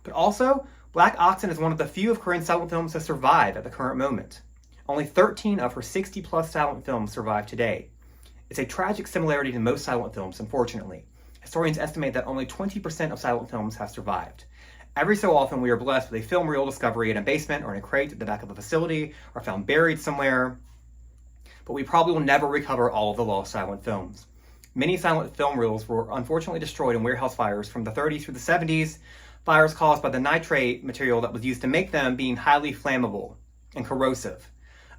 But also, Black Oxen is one of the few of Corinne's silent films to survive at the current moment. Only 13 of her 60-plus silent films survive today. It's a tragic similarity to most silent films, unfortunately. Historians estimate that only 20% of silent films have survived. Every so often, we are blessed with a film reel discovery in a basement or in a crate at the back of a facility, or found buried somewhere. But we probably will never recover all of the lost silent films. Many silent film reels were unfortunately destroyed in warehouse fires from the 30s through the 70s, fires caused by the nitrate material that was used to make them being highly flammable and corrosive.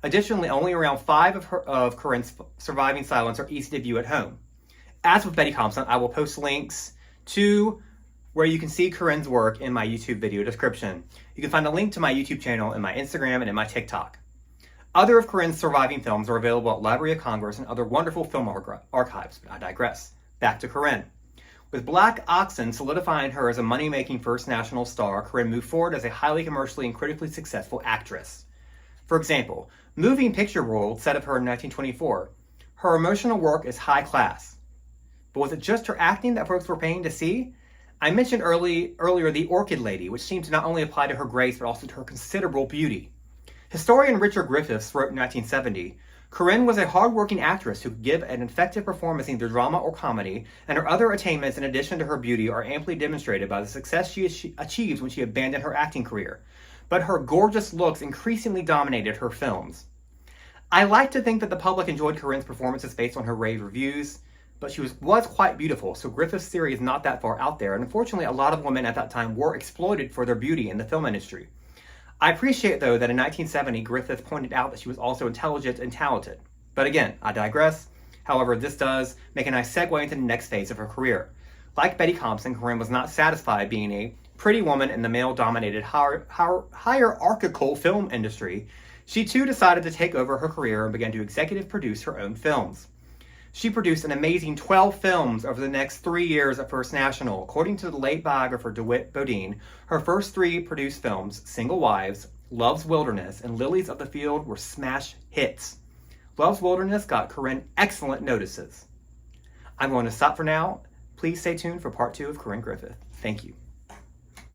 Additionally, only around 5 of Corinne's surviving silents are easy to view at home. As with Betty Thompson, I will post links to where you can see Corinne's work in my YouTube video description. You can find a link to my YouTube channel in my Instagram and in my TikTok. Other of Corinne's surviving films are available at Library of Congress and other wonderful film archives, but I digress. Back to Corinne. With Black Oxen solidifying her as a money-making first national star, Corinne moved forward as a highly commercially and critically successful actress. For example, Moving Picture World said of her in 1924, "Her emotional work is high class." But was it just her acting that folks were paying to see? I mentioned earlier the Orchid Lady, which seemed to not only apply to her grace, but also to her considerable beauty. Historian Richard Griffiths wrote in 1970, "Corinne was a hard-working actress who could give an effective performance in either drama or comedy, and her other attainments in addition to her beauty are amply demonstrated by the success she achieved when she abandoned her acting career. But her gorgeous looks increasingly dominated her films." I like to think that the public enjoyed Corinne's performances based on her rave reviews, but she was quite beautiful, so Griffith's theory is not that far out there, and unfortunately a lot of women at that time were exploited for their beauty in the film industry. I appreciate, though, that in 1970 Griffith pointed out that she was also intelligent and talented. But again, I digress. However, this does make a nice segue into the next phase of her career. Like Betty Thompson, Corinne was not satisfied being a pretty woman in the male-dominated hierarchical film industry. She too decided to take over her career and began to executive produce her own films. She produced an amazing 12 films over the next 3 years at First National. According to the late biographer DeWitt Bodine, her first 3 produced films, Single Wives, Love's Wilderness, and Lilies of the Field, were smash hits. Love's Wilderness got Corinne excellent notices. I'm going to stop for now. Please stay tuned for part 2 of Corinne Griffith. Thank you.